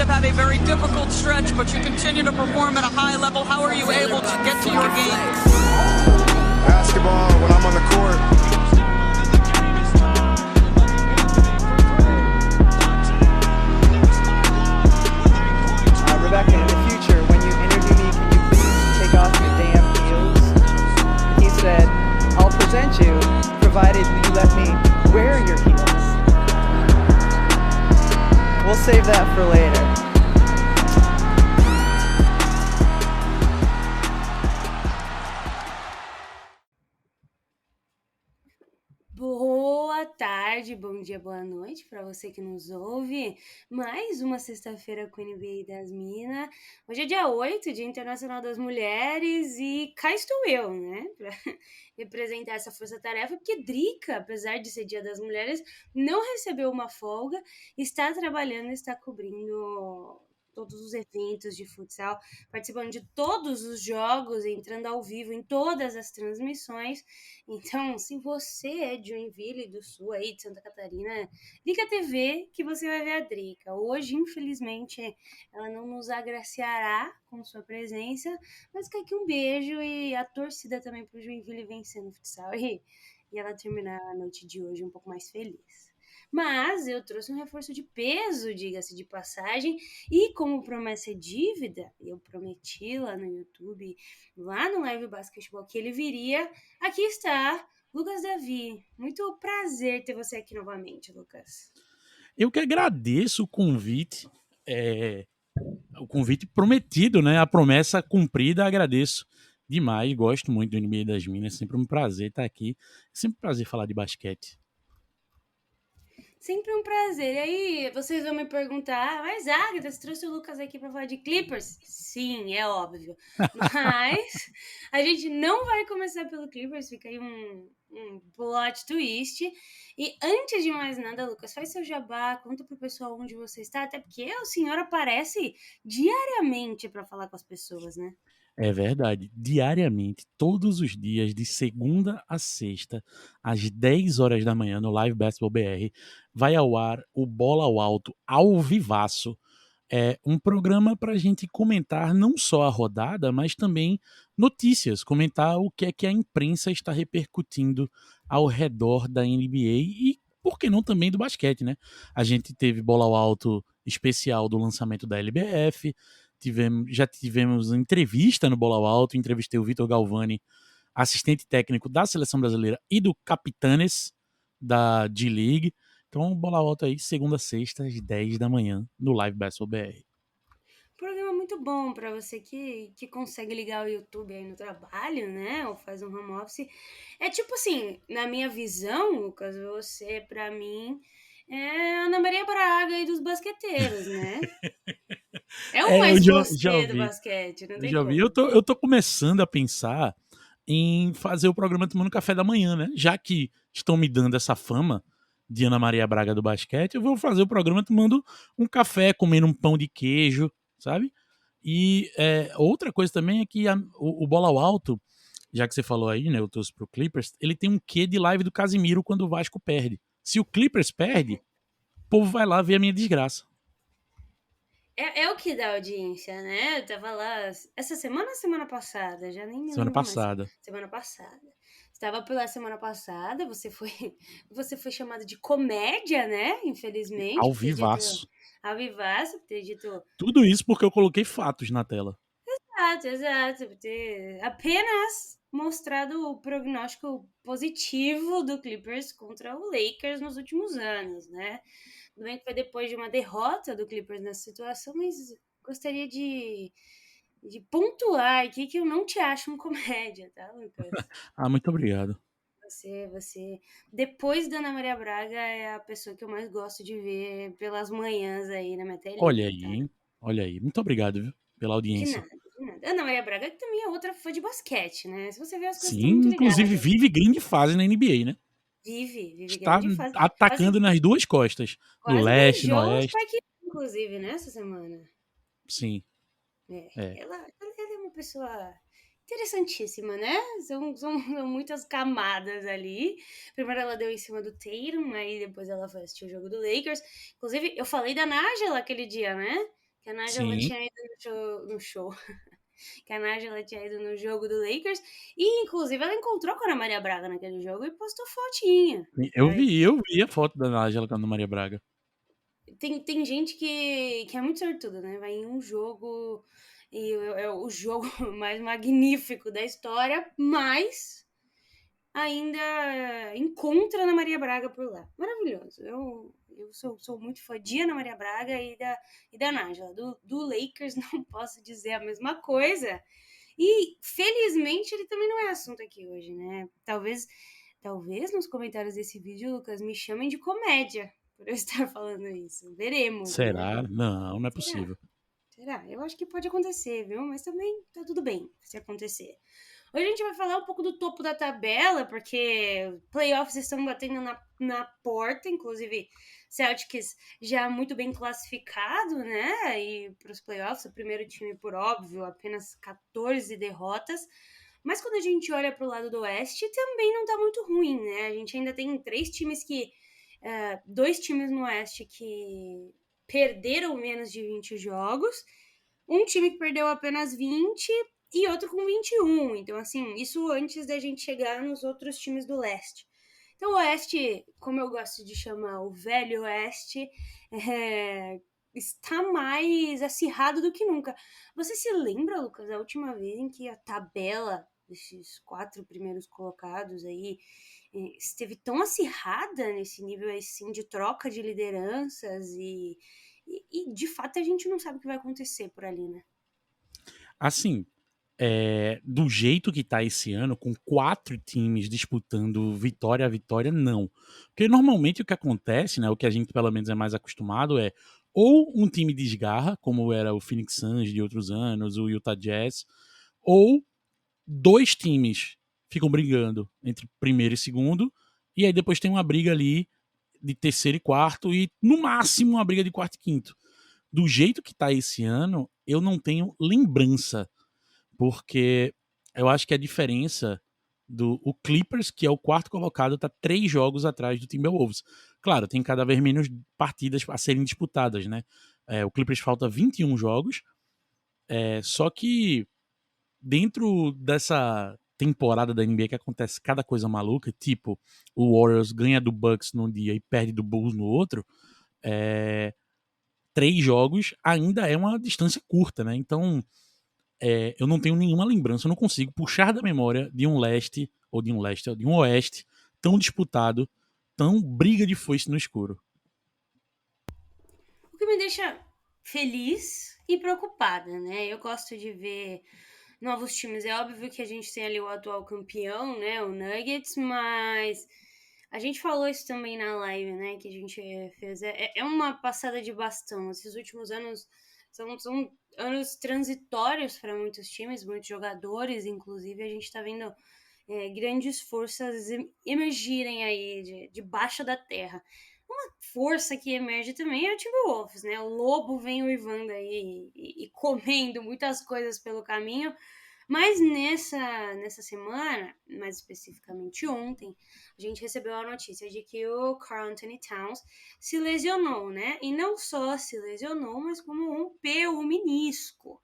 have had a very difficult stretch, but you continue to perform at a high level. How are you able to get to your game? Basketball, when I'm on the court. Rebecca, in the future, when you interview me, can you please take off your damn heels? He said, I'll present you, provided you let me wear your heels. We'll save that for later. Boa tarde, bom dia, boa noite para você que nos ouve. Mais uma sexta-feira com o NBA das Minas. Hoje é dia 8, Dia Internacional das Mulheres, e cá estou eu, né, para representar essa força-tarefa, porque Drica, apesar de ser Dia das Mulheres, não recebeu uma folga, está trabalhando, está cobrindo todos os eventos de futsal, participando de todos os jogos, entrando ao vivo em todas as transmissões. Então, se você é de Joinville do Sul, aí de Santa Catarina, liga a TV que você vai ver a Drica. Hoje, infelizmente, ela não nos agraciará com sua presença, mas fica aqui um beijo e a torcida também pro Joinville vencendo o futsal e ela terminar a noite de hoje um pouco mais feliz. Mas eu trouxe um reforço de peso, diga-se de passagem, e como promessa é dívida, eu prometi lá no YouTube, lá no Live Basketball, que ele viria. Aqui está, Lucas Davi. Muito prazer ter você aqui novamente, Lucas. Eu que agradeço o convite prometido, né? A promessa cumprida, agradeço demais. Gosto muito do NBA das Minas, é sempre um prazer estar aqui. É sempre um prazer falar de basquete. Sempre um prazer. E aí, vocês vão me perguntar, mas Agatha, você trouxe o Lucas aqui para falar de Clippers? Sim, é óbvio. Mas a gente não vai começar pelo Clippers, fica aí um plot twist. E antes de mais nada, Lucas, faz seu jabá, conta pro pessoal onde você está, até porque o senhor aparece diariamente para falar com as pessoas, né? É verdade. Diariamente, todos os dias, de segunda a sexta, às 10 horas da manhã, no Live Basketball BR, vai ao ar o Bola ao Alto, ao vivaço. É um programa para a gente comentar não só a rodada, mas também notícias, comentar o que é que a imprensa está repercutindo ao redor da NBA e, por que não, também do basquete, né? A gente teve Bola ao Alto especial do lançamento da LBF, já tivemos entrevista no Bola ao Alto, entrevistei o Vitor Galvani, assistente técnico da Seleção Brasileira e do Capitanes da G-League. Então, Bola ao Alto aí, segunda a sexta, às 10 da manhã, no Live Basketball BR. Programa muito bom para você que consegue ligar o YouTube aí no trabalho, né? Ou faz um home office. É tipo assim, na minha visão, Lucas, você, para mim, é a Ana Maria Braga aí dos basqueteiros, né? É o mais já você do ouvi. basquete, não Eu tem já ouvi. como. Eu tô começando a pensar em fazer o programa tomando café da manhã, né? Já que estão me dando essa fama de Ana Maria Braga do basquete, eu vou fazer o programa tomando um café, comendo um pão de queijo, sabe? E outra coisa também é que o Bola ao Alto, já que você falou aí, né, eu torço pro Clippers, ele tem um quê de live do Casimiro quando o Vasco perde. Se o Clippers perde, o povo vai lá ver a minha desgraça. É o que dá audiência, né? Eu tava lá essa semana ou semana passada? Já nem me Semana lembro mais. passada. Semana passada. Estava por lá semana passada, você foi chamado de comédia, né? Infelizmente, Ao por ter dito vivaço. ao vivaço, por ter dito Tudo isso porque eu coloquei fatos na tela. exato, por ter apenas mostrado o prognóstico positivo do Clippers contra o Lakers nos últimos anos, né? Tudo bem que foi depois de uma derrota do Clippers nessa situação, mas gostaria de pontuar aqui que eu não te acho um comédia, tá, Lucas? Ah, muito obrigado. Você, depois da Ana Maria Braga, é a pessoa que eu mais gosto de ver pelas manhãs aí na minha Olha telinha, aí, tá? hein? Olha aí. Muito obrigado, viu? Pela De audiência. nada, de nada. Ana Maria Braga que também é outra fã de basquete, né? Se você ver as coisas, Sim, estão muito inclusive ligadas. vive grande fase na NBA, né? Vive Está grande fase. atacando nas duas costas. No Quase leste, no beijou o oeste. Spike, inclusive, né, essa semana. Sim, É, é. ela é uma pessoa interessantíssima, né? São muitas camadas ali. Primeiro ela deu em cima do Tatum, aí depois ela foi assistir o jogo do Lakers. Inclusive, eu falei da Nájila aquele dia, né? que a Nájila Sim, tinha ido no show. Que a Nájila tinha ido no jogo do Lakers. E, inclusive, ela encontrou com a Ana Maria Braga naquele jogo e postou fotinha. eu vi a foto da Nájila com a Ana Maria Braga. Tem gente que é muito sortuda, né? Vai em um jogo e é o jogo mais magnífico da história, mas ainda encontra Ana Maria Braga por lá. Maravilhoso. Eu sou muito fã de Ana Maria Braga e da Nájila. Do Lakers não posso dizer a mesma coisa. E, felizmente, ele também não é assunto aqui hoje, né? Talvez nos comentários desse vídeo, Lucas, me chamem de comédia por eu estar falando isso. Veremos, né? Será? Não, não é Será? possível. Será? Eu acho que pode acontecer, viu? Mas também tá tudo bem se acontecer. Hoje a gente vai falar um pouco do topo da tabela, porque playoffs estão batendo na porta, inclusive Celtics já muito bem classificado, né? E para os playoffs, o primeiro time, por óbvio, apenas 14 derrotas. Mas quando a gente olha para o lado do Oeste, também não tá muito ruim, né? A gente ainda tem dois times no Oeste que perderam menos de 20 jogos, um time que perdeu apenas 20 e outro com 21. Então, assim, isso antes da gente chegar nos outros times do leste. Então, o Oeste, como eu gosto de chamar o Velho Oeste, está mais acirrado do que nunca. Você se lembra, Lucas, a última vez em que a tabela desses 4 primeiros colocados aí esteve tão acirrada nesse nível assim de troca de lideranças e de fato a gente não sabe o que vai acontecer por ali, né? Assim, do jeito que tá esse ano, com 4 times disputando vitória a vitória, não. Porque normalmente o que acontece, né, o que a gente pelo menos é mais acostumado é ou um time desgarra, como era o Phoenix Suns de outros anos, o Utah Jazz, ou 2 times ficam brigando entre primeiro e segundo, e aí depois tem uma briga ali de terceiro e quarto, e no máximo uma briga de quarto e quinto. Do jeito que tá esse ano, eu não tenho lembrança, porque eu acho que a diferença o Clippers, que é o quarto colocado, tá 3 jogos atrás do Timberwolves. Claro, tem cada vez menos partidas a serem disputadas, né? O Clippers falta 21 jogos, só que dentro dessa temporada da NBA que acontece cada coisa maluca, tipo o Warriors ganha do Bucks num dia e perde do Bulls no outro, 3 jogos ainda é uma distância curta, né? Então, eu não tenho nenhuma lembrança, eu não consigo puxar da memória de um leste, ou de um oeste, tão disputado, tão briga de foice no escuro. O que me deixa feliz e preocupada, né? Eu gosto de ver novos times. É óbvio que a gente tem ali o atual campeão, né? O Nuggets, mas a gente falou isso também na live, né? Que a gente fez. É uma passada de bastão. Esses últimos anos são anos transitórios para muitos times, muitos jogadores, inclusive. A gente tá vendo grandes forças emergirem aí debaixo da terra. Uma força que emerge também é o Timberwolves, né? O lobo vem uivando aí e comendo muitas coisas pelo caminho. Mas nessa semana, mais especificamente ontem, a gente recebeu a notícia de que o Karl Anthony Towns se lesionou, né? E não só se lesionou, mas como rompeu o menisco.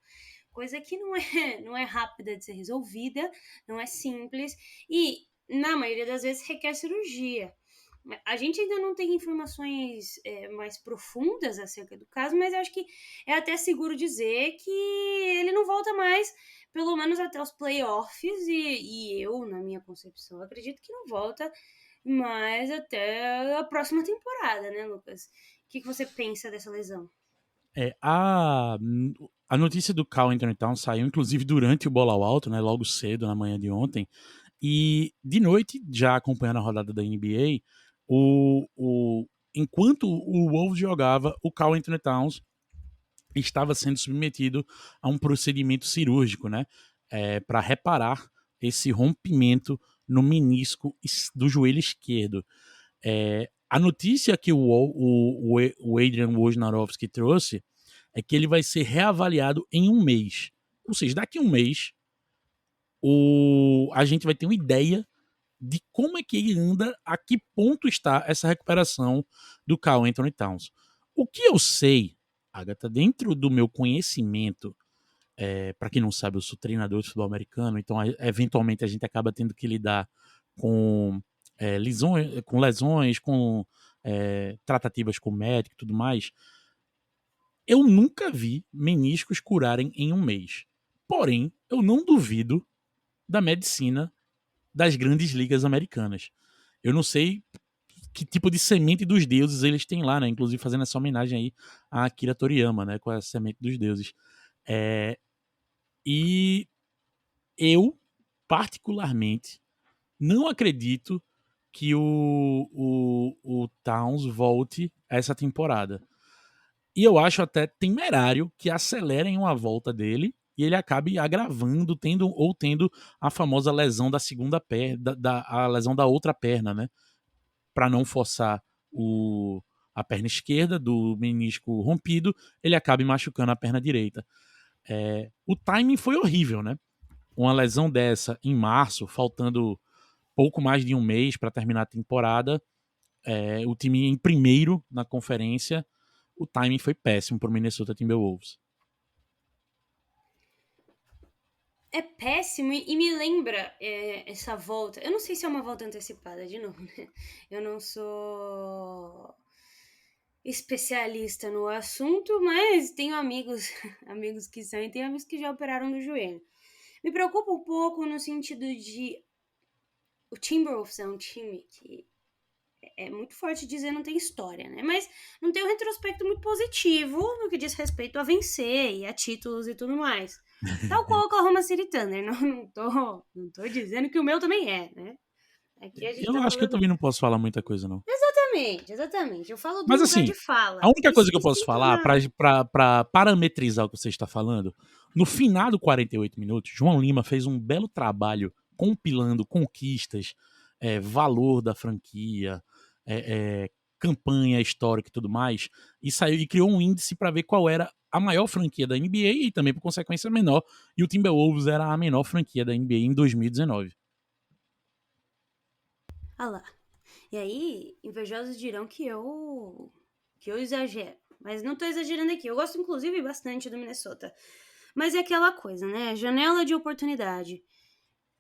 Coisa que não é rápida de ser resolvida, não é simples e, na maioria das vezes, requer cirurgia. A gente ainda não tem informações mais profundas acerca do caso, mas acho que é até seguro dizer que ele não volta mais, pelo menos até os playoffs, e eu, na minha concepção, acredito que não volta mais até a próxima temporada, né, Lucas? O que você pensa dessa lesão? A notícia do Karl Anthony Towns saiu, inclusive, durante o Bola ao Alto, né, logo cedo, na manhã de ontem, e de noite, já acompanhando a rodada da NBA, enquanto o Wolves jogava, o Karl Anthony Towns estava sendo submetido a um procedimento cirúrgico, né, para reparar esse rompimento no menisco do joelho esquerdo. A notícia que o Adrian Wojnarowski trouxe é que ele vai ser reavaliado em um mês. Ou seja, daqui a um mês, a gente vai ter uma ideia de como é que ele anda, a que ponto está essa recuperação do Karl Anthony Towns. O que eu sei Agatha, dentro do meu conhecimento, para quem não sabe, eu sou treinador de futebol americano, então eventualmente a gente acaba tendo que lidar com lesões, com tratativas com médico e tudo mais. Eu nunca vi meniscos curarem em um mês. Porém, eu não duvido da medicina das grandes ligas americanas. Eu não sei que tipo de semente dos deuses eles têm lá, né? Inclusive fazendo essa homenagem aí a Akira Toriyama, né? Com a semente dos deuses. E eu, particularmente, não acredito que o Towns volte essa temporada. E eu acho até temerário que acelerem uma volta dele e ele acabe agravando, tendo a famosa lesão da segunda perna, a lesão da outra perna, né? Para não forçar a perna esquerda do menisco rompido, ele acabe machucando a perna direita. O timing foi horrível, né? Uma lesão dessa em março, faltando pouco mais de um mês para terminar a temporada, o time em primeiro na conferência, o timing foi péssimo para o Minnesota Timberwolves. É péssimo e me lembra essa volta. Eu não sei se é uma volta antecipada, de novo, né? Eu não sou especialista no assunto, mas tenho amigos, amigos que são e tenho amigos que já operaram no joelho. Me preocupa um pouco no sentido de o Timberwolves é um time que é muito forte dizer não tem história, né? Mas não tem um retrospecto muito positivo no que diz respeito a vencer e a títulos e tudo mais. Tal qual o Oklahoma City Thunder. Não tô dizendo que o meu também é, né? Aqui a gente Eu tá acho que eu falando... também não posso falar muita coisa, não. Exatamente. Eu falo do Mas lugar de assim, fala. a única coisa que eu E posso sem falar tomar... para parametrizar o que você está falando, no final do 48 minutos, João Lima fez um belo trabalho compilando conquistas, valor da franquia, campanha histórica e tudo mais, e criou um índice para ver qual era a maior franquia da NBA e também, por consequência, a menor. E o Timberwolves era a menor franquia da NBA em 2019. Ah lá. E aí, invejosos dirão que eu exagero. Mas não tô exagerando aqui. Eu gosto, inclusive, bastante do Minnesota. Mas é aquela coisa, né? Janela de oportunidade.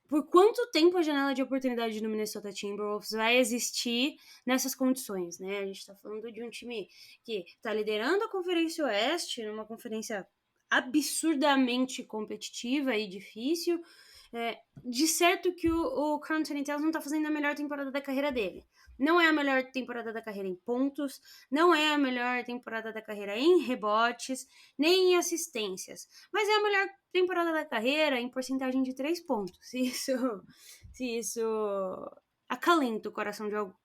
Por quanto tempo a janela de oportunidade no Minnesota Timberwolves vai existir nessas condições, né? A gente tá falando de um time que tá liderando a Conferência Oeste, numa conferência absurdamente competitiva e difícil. De certo que o Karl Anthony Towns não tá fazendo a melhor temporada da carreira dele. Não é a melhor temporada da carreira em pontos, não é a melhor temporada da carreira em rebotes, nem em assistências, mas é a melhor temporada da carreira em porcentagem de 3 pontos. Se isso acalenta o coração de alguns.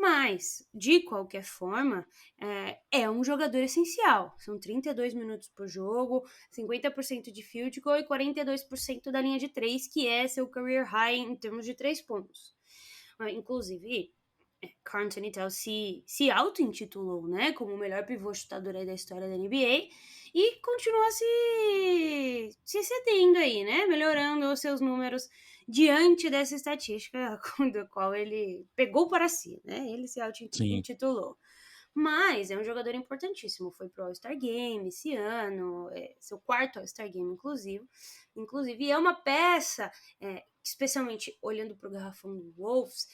Mas, de qualquer forma, é um jogador essencial. São 32 minutos por jogo, 50% de field goal e 42% da linha de 3, que é seu career high em termos de 3 pontos. Inclusive, Karl Anthony Towns se auto-intitulou, né, como o melhor pivô chutador aí da história da NBA e continua se excedendo aí, né, melhorando os seus números diante dessa estatística da qual ele pegou para si, né, ele se auto-intitulou. Mas é um jogador importantíssimo, foi pro All-Star Game esse ano, seu quarto All-Star Game, inclusive é uma peça, especialmente olhando pro garrafão do Wolves,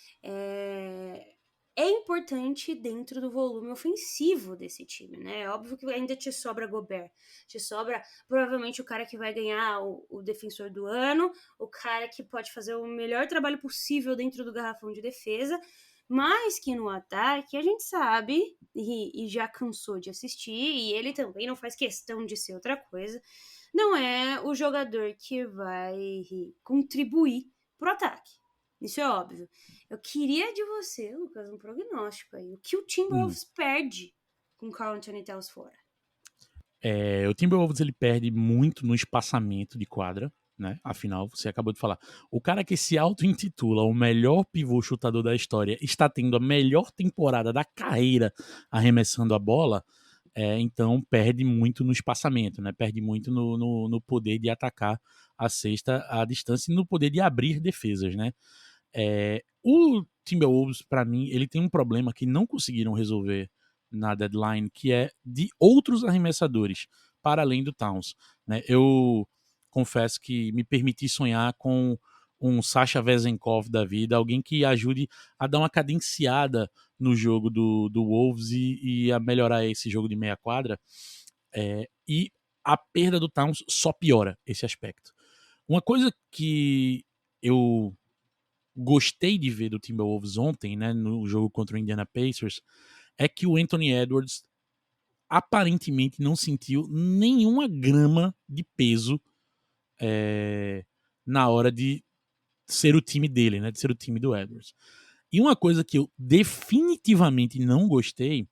é importante dentro do volume ofensivo desse time, né? É óbvio que ainda te sobra Gobert, te sobra provavelmente o cara que vai ganhar o defensor do ano, o cara que pode fazer o melhor trabalho possível dentro do garrafão de defesa, mas que no ataque a gente sabe e já cansou de assistir, e ele também não faz questão de ser outra coisa, não é o jogador que vai contribuir pro ataque. Isso é óbvio. Eu queria de você, Lucas, um prognóstico aí. O que o Timberwolves perde com o Karl Anthony Towns fora? O Timberwolves ele perde muito no espaçamento de quadra, né? Afinal, você acabou de falar. O cara que se auto-intitula o melhor pivô chutador da história está tendo a melhor temporada da carreira arremessando a bola, então perde muito no espaçamento, né? Perde muito no poder de atacar a cesta à distância e no poder de abrir defesas, né? O Timberwolves, para mim, ele tem um problema que não conseguiram resolver na deadline, que é de outros arremessadores, para além do Towns, né? Eu confesso que me permiti sonhar com um Sasha Vezenkov da vida, alguém que ajude a dar uma cadenciada no jogo do Wolves e a melhorar esse jogo de meia quadra. E a perda do Towns só piora esse aspecto. Uma coisa que eu gostei de ver do Timberwolves ontem, né, no jogo contra o Indiana Pacers, é que o Anthony Edwards aparentemente não sentiu nenhuma grama de peso na hora de ser o time dele, né, de ser o time do Edwards. E uma coisa que eu definitivamente não gostei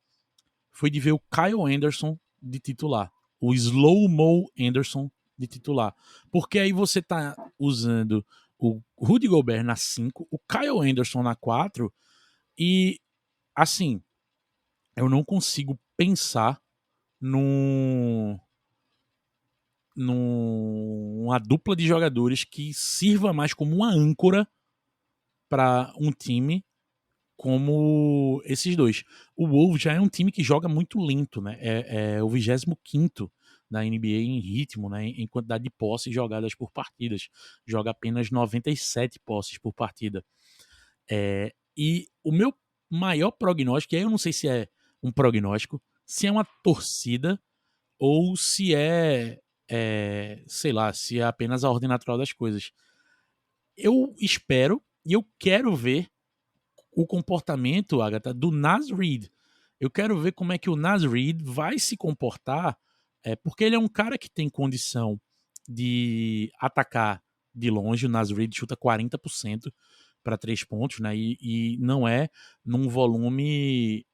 foi de ver o Kyle Anderson de titular, o Slow-Mo Anderson de titular, porque aí você tá usando o Rudy Gobert na 5, o Kyle Anderson na 4, e assim, eu não consigo pensar numa dupla de jogadores que sirva mais como uma âncora para um time como esses dois. O Wolves já é um time que joga muito lento, né? É o 25º da NBA em ritmo, né? Em quantidade de posses jogadas por partidas. Joga apenas 97 posses por partida. E o meu maior prognóstico, e aí eu não sei se é um prognóstico, se é uma torcida ou se sei lá, se é apenas a ordem natural das coisas. Eu espero e eu quero ver o comportamento, Agatha, do Naz Reid. Eu quero ver como é que o Naz Reid vai se comportar, porque ele é um cara que tem condição de atacar de longe. O Naz Reid chuta 40% para 3 pontos, né? E não é num volume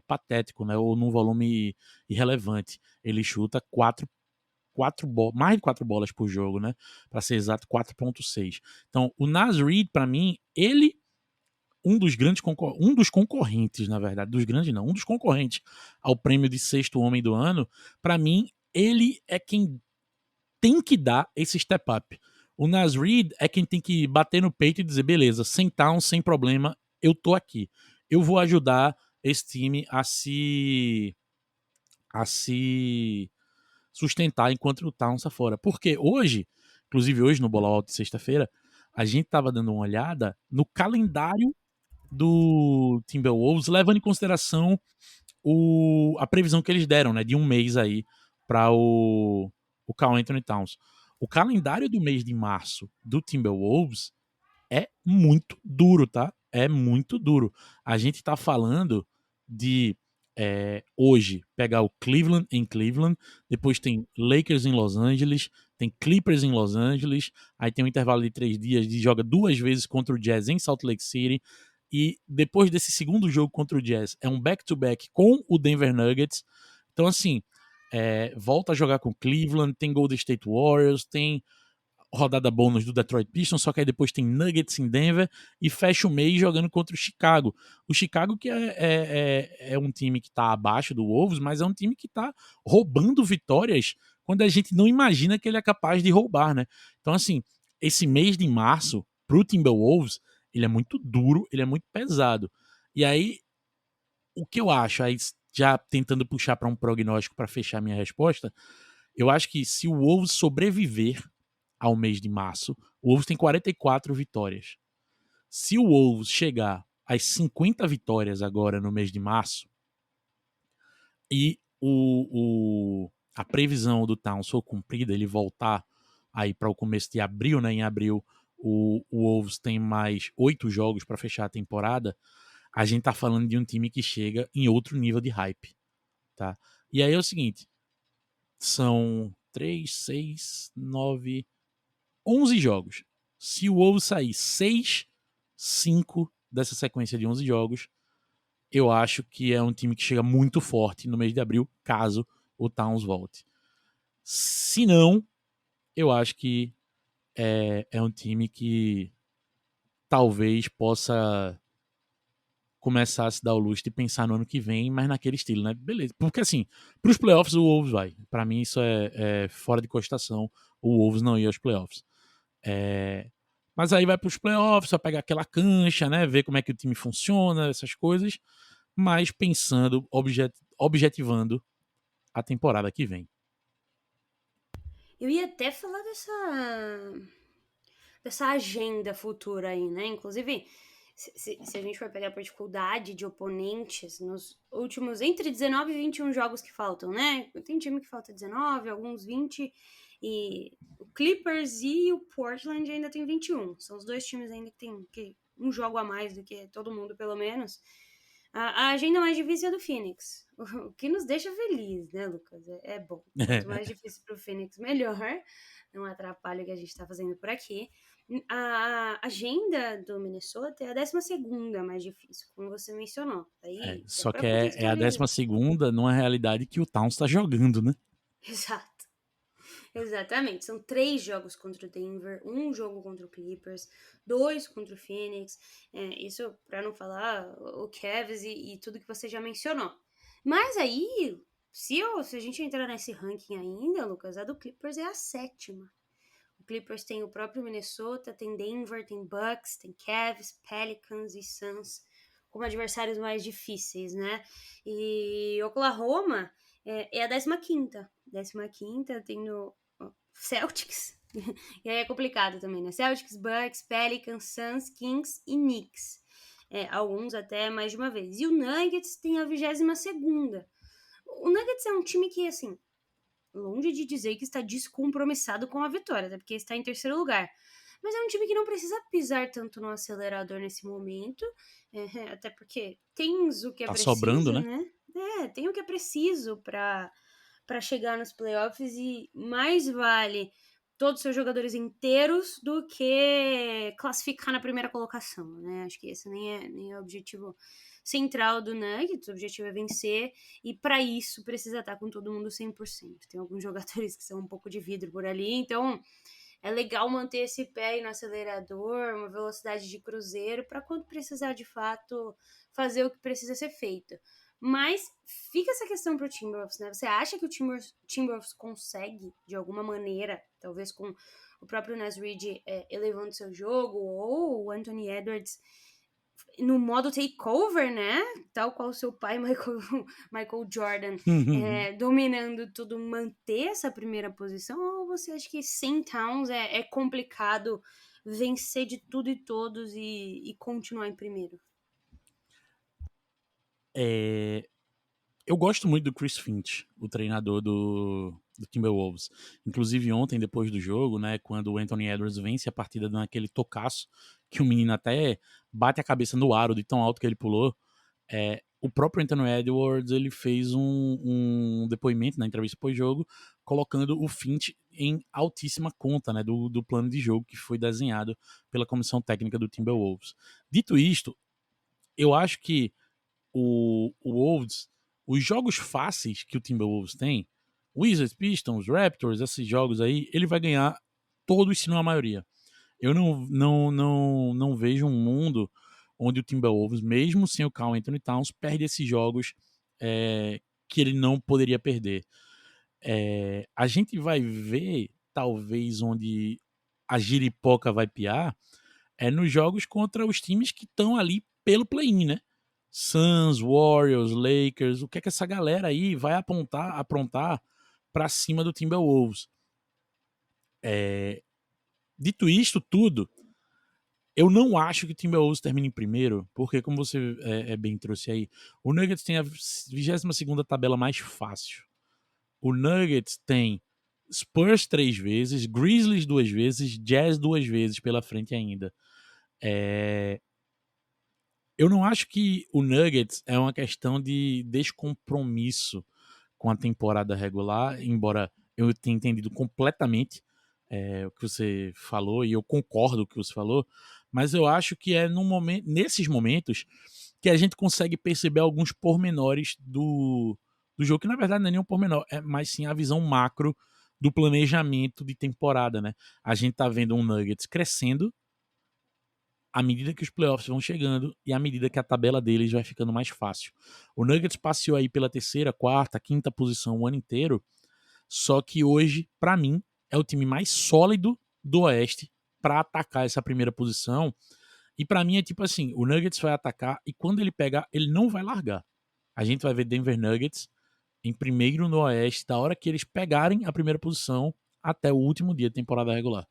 patético, né? Ou num volume irrelevante. Ele chuta mais de 4 bolas por jogo, né? Para ser exato, 4,6. Então, o Naz Reid, para mim, ele um dos concorrentes, na verdade, dos grandes não, um dos concorrentes ao prêmio de sexto homem do ano, para mim, ele é quem tem que dar esse step up. O Naz Reid é quem tem que bater no peito e dizer, beleza, sem Towns, sem problema, eu tô aqui. Eu vou ajudar esse time a se sustentar enquanto o Towns está fora. Porque hoje, inclusive hoje no Bola Alto de sexta-feira, a gente tava dando uma olhada no calendário do Timberwolves, levando em consideração a previsão que eles deram, né, de um mês aí para o Karl Anthony Towns. O calendário do mês de março do Timberwolves é muito duro, tá? É muito duro. A gente tá falando de hoje pegar o Cleveland em Cleveland, depois tem Lakers em Los Angeles, tem Clippers em Los Angeles, aí tem um intervalo de 3 dias de joga 2 vezes contra o Jazz em Salt Lake City, e depois desse segundo jogo contra o Jazz é um back-to-back com o Denver Nuggets. Então assim, volta a jogar com Cleveland, tem Golden State Warriors, tem rodada bônus do Detroit Pistons, só que aí depois tem Nuggets em Denver e fecha o mês jogando contra o Chicago. O Chicago que é um time que está abaixo do Wolves, mas é um time que está roubando vitórias quando a gente não imagina que ele é capaz de roubar, né? Então assim, esse mês de março pro Timberwolves, ele é muito duro, ele é muito pesado. E aí, o que eu acho, aí já tentando puxar para um prognóstico para fechar minha resposta, eu acho que se o Wolves sobreviver ao mês de março, o Wolves tem 44 vitórias. Se o Wolves chegar às 50 vitórias agora no mês de março e a previsão do Towns for cumprida, ele voltar aí para o começo de abril, né? Em abril o Wolves tem mais 8 jogos para fechar a temporada. A gente tá falando de um time que chega em outro nível de hype, tá? E aí é o seguinte, são 3, 6, 9, 11 jogos. Se o Wolves sair 6, 5 dessa sequência de 11 jogos, eu acho que é um time que chega muito forte no mês de abril, caso o Towns volte. Se não, eu acho que é um time que talvez possa começar a se dar o luxo de pensar no ano que vem, mas naquele estilo, né? Beleza. Porque assim, pros playoffs o Wolves vai. Pra mim isso é fora de costação. O Wolves não ia aos playoffs. Mas aí vai pros playoffs, vai pegar aquela cancha, né? Ver como é que o time funciona, essas coisas. mas pensando, objetivando a temporada que vem. Eu ia até falar dessa agenda futura aí, né? Inclusive, se a gente for pegar por dificuldade de oponentes nos últimos entre 19 e 21 jogos que faltam, né? Tem time que falta 19, alguns 20, e o Clippers e o Portland ainda tem 21. São os dois times ainda que tem um jogo a mais do que todo mundo, pelo menos. A agenda mais difícil é do Phoenix, o que nos deixa feliz, né, Lucas? É bom. Quanto mais difícil pro Phoenix, melhor. Não atrapalha o que a gente tá fazendo por aqui. A agenda do Minnesota é a 12ª mais difícil, como você mencionou. Aí, dá Só pra que é a contextualizar. 12ª numa realidade que o Towns tá jogando, né? Exato. Exatamente. São 3 jogos contra o Denver, 1 jogo contra o Clippers, 2 contra o Phoenix. Isso para não falar o Cavs e tudo que você já mencionou. Mas aí, se a gente entrar nesse ranking ainda, Lucas, a do Clippers é a 7ª. O Clippers tem o próprio Minnesota, tem Denver, tem Bucks, tem Cavs, Pelicans e Suns como adversários mais difíceis, né? E Oklahoma é a 15ª. 15ª tem no Celtics. E aí é complicado também, né? Celtics, Bucks, Pelicans, Suns, Kings e Knicks. Alguns até mais de uma vez. E o Nuggets tem a 22ª. O Nuggets é um time que, assim, longe de dizer que está descompromissado com a vitória, até porque está em terceiro lugar. Mas é um time que não precisa pisar tanto no acelerador nesse momento, até porque tens o que é Tá preciso, sobrando, né? né? Tem o que é preciso para chegar nos playoffs e mais vale todos os seus jogadores inteiros do que classificar na primeira colocação, né? Acho que esse nem é o objetivo central do Nuggets, o objetivo é vencer e para isso precisa estar com todo mundo 100%. Tem alguns jogadores que são um pouco de vidro por ali, então é legal manter esse pé aí no acelerador, uma velocidade de cruzeiro, para quando precisar de fato fazer o que precisa ser feito. Mas fica essa questão pro Timberwolves, né? Você acha que o Timberwolves consegue, de alguma maneira, talvez com o próprio Naz Reid elevando seu jogo, ou o Anthony Edwards no modo takeover, né? Tal qual seu pai, Michael Jordan, dominando tudo, manter essa primeira posição? Ou você acha que sem Towns é complicado vencer de tudo e todos e continuar em primeiro? Eu gosto muito do Chris Finch, o treinador do Timberwolves. Inclusive ontem, depois do jogo, né, quando o Anthony Edwards vence a partida naquele tocaço, que o menino até bate a cabeça no aro de tão alto que ele pulou, o próprio Anthony Edwards ele fez um depoimento na entrevista pós-jogo, colocando o Finch em altíssima conta, né, do plano de jogo que foi desenhado pela comissão técnica do Timberwolves. Dito isto, eu acho que o Wolves, os jogos fáceis que o Timberwolves tem, Wizards, Pistons, Raptors, esses jogos aí, ele vai ganhar todos, se não a maioria. Eu não vejo um mundo onde o Timberwolves, mesmo sem o Karl Anthony Towns, perde esses jogos que ele não poderia perder. A gente vai ver, talvez, onde a giripoca vai piar, nos jogos contra os times que estão ali pelo play-in, né? Suns, Warriors, Lakers, o que é que essa galera aí vai aprontar para cima do Timberwolves? Dito isto tudo, eu não acho que o Timberwolves termine em primeiro, porque como você bem trouxe aí, o Nuggets tem a 22ª tabela mais fácil. O Nuggets tem Spurs 3 vezes, Grizzlies 2 vezes, Jazz 2 vezes pela frente ainda. Eu não acho que o Nuggets é uma questão de descompromisso com a temporada regular, embora eu tenha entendido completamente o que você falou, e eu concordo com o que você falou, mas eu acho que é nesses momentos que a gente consegue perceber alguns pormenores do jogo, que na verdade não é nenhum pormenor, mas sim a visão macro do planejamento de temporada, né? A gente tá vendo um Nuggets crescendo à medida que os playoffs vão chegando e à medida que a tabela deles vai ficando mais fácil. O Nuggets passeou aí pela terceira, quarta, quinta posição o ano inteiro, só que hoje, para mim, é o time mais sólido do Oeste para atacar essa primeira posição E pra mim é tipo assim, o Nuggets vai atacar e quando ele pegar, ele não vai largar. A gente vai ver Denver Nuggets em primeiro no Oeste, da hora que eles pegarem a primeira posição até o último dia de temporada regular.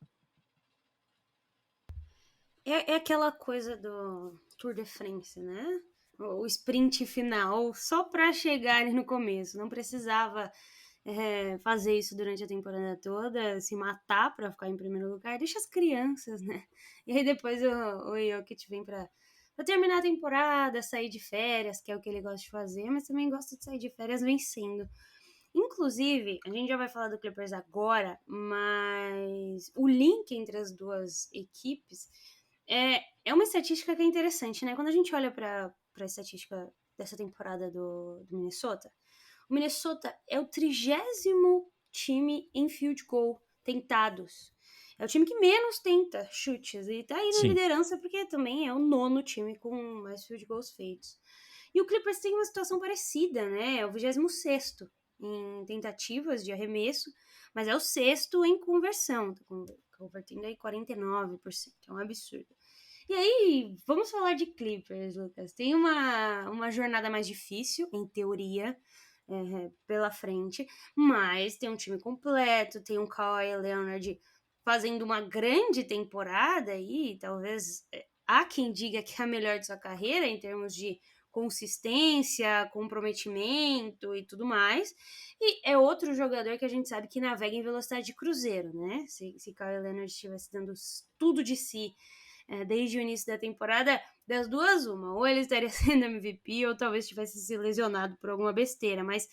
É aquela coisa do Tour de France, né? O sprint final, só para chegar ali no começo. Não precisava fazer isso durante a temporada toda, se matar para ficar em primeiro lugar. Deixa as crianças, né? E aí depois o Jokic vem para terminar a temporada, sair de férias, que é o que ele gosta de fazer, mas também gosta de sair de férias vencendo. Inclusive, a gente já vai falar do Clippers agora, mas o link entre as duas equipes é uma estatística que é interessante, né? Quando a gente olha para a estatística dessa temporada do Minnesota, o Minnesota é o 30º time em field goal tentados. É o time que menos tenta chutes e tá aí na Sim. liderança porque também é o 9º time com mais field goals feitos. E o Clippers tem uma situação parecida, né? É o 26º em tentativas de arremesso, mas é o 6º em conversão, tá convertendo aí 49%, é um absurdo. E aí, vamos falar de Clippers, Lucas. Tem uma jornada mais difícil, em teoria, pela frente, mas tem um time completo, tem um Kawhi Leonard fazendo uma grande temporada aí, talvez há quem diga que é a melhor de sua carreira em termos de consistência, comprometimento e tudo mais. E é outro jogador que a gente sabe que navega em velocidade de cruzeiro, né? Se Kawhi Leonard estivesse dando tudo de si desde o início da temporada, das duas, uma. Ou ele estaria sendo MVP, ou talvez tivesse se lesionado por alguma besteira. Mas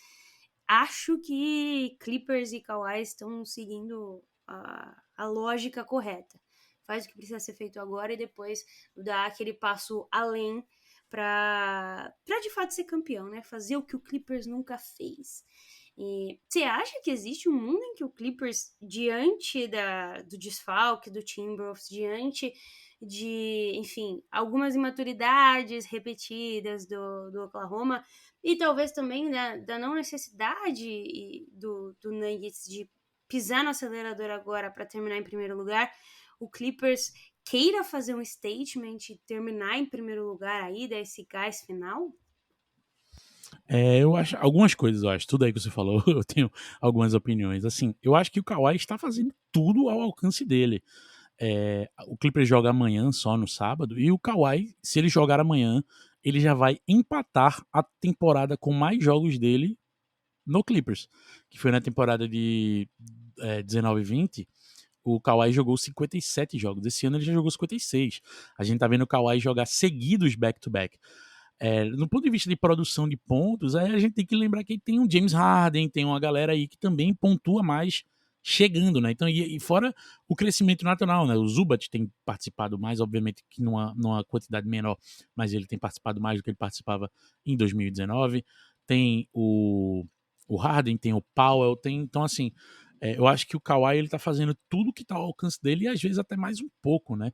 acho que Clippers e Kawhi estão seguindo a lógica correta. Faz o que precisa ser feito agora e depois dar aquele passo além para de fato ser campeão, né? Fazer o que o Clippers nunca fez. E você acha que existe um mundo em que o Clippers, diante do desfalque do Timberwolves, diante de, enfim, algumas imaturidades repetidas do Oklahoma e talvez também da não necessidade do Nuggets de pisar no acelerador agora para terminar em primeiro lugar, o Clippers queira fazer um statement e terminar em primeiro lugar aí, dar esse gás final? Eu acho algumas coisas, eu acho. Tudo aí que você falou, eu tenho algumas opiniões. Assim, eu acho que o Kawhi está fazendo tudo ao alcance dele. O Clippers joga amanhã só no sábado, e o Kawhi, se ele jogar amanhã, ele já vai empatar a temporada com mais jogos dele no Clippers, que foi na temporada de 19-20. O Kawhi jogou 57 jogos. Esse ano ele já jogou 56. A gente tá vendo o Kawhi jogar seguidos back-to-back. No ponto de vista de produção de pontos, aí a gente tem que lembrar que tem um James Harden, tem uma galera aí que também pontua mais chegando, né? Então, e fora o crescimento natural, né? O Zubat tem participado mais, obviamente que numa quantidade menor, mas ele tem participado mais do que ele participava em 2019. Tem o Harden, tem o Powell, então assim, eu acho que o Kawhi ele tá fazendo tudo que tá ao alcance dele e às vezes até mais um pouco, né?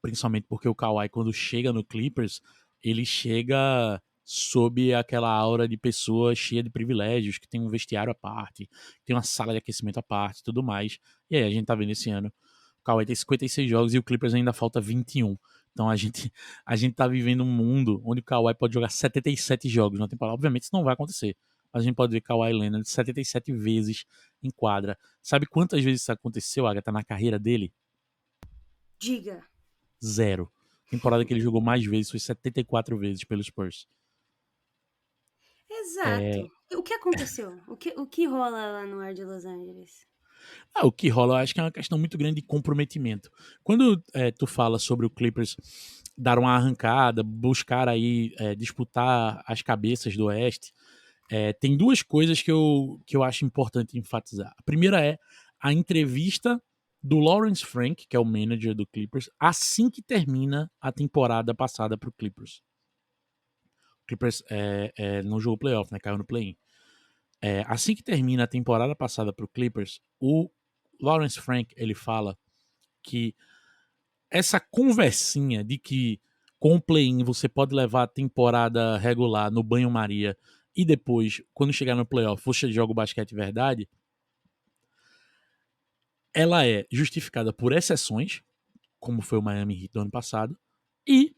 Principalmente porque o Kawhi, quando chega no Clippers, ele chega sob aquela aura de pessoa cheia de privilégios, que tem um vestiário à parte, tem uma sala de aquecimento à parte e tudo mais. E aí a gente tá vendo esse ano, o Kawhi tem 56 jogos e o Clippers ainda falta 21. Então a gente tá vivendo um mundo onde o Kawhi pode jogar 77 jogos na temporada. Obviamente isso não vai acontecer. Mas a gente pode ver Kawhi Leonard 77 vezes em quadra. Sabe quantas vezes isso aconteceu, Agatha, na carreira dele? Diga. 0. A temporada que ele jogou mais vezes foi 74 vezes pelos Spurs. Exato. O que aconteceu? O que rola lá no ar de Los Angeles? O que rola, eu acho que é uma questão muito grande de comprometimento. Quando tu fala sobre o Clippers dar uma arrancada, buscar aí disputar as cabeças do Oeste, tem duas coisas que eu acho importante enfatizar. A primeira é a entrevista do Lawrence Frank, que é o manager do Clippers, assim que termina a temporada passada para o Clippers. O Clippers não jogou playoff, né? Caiu no play-in. Assim que termina a temporada passada para o Clippers, o Lawrence Frank ele fala que essa conversinha de que com o play-in você pode levar a temporada regular no banho-maria e depois, quando chegar no playoff, você joga o basquete verdade, ela é justificada por exceções, como foi o Miami Heat do ano passado, e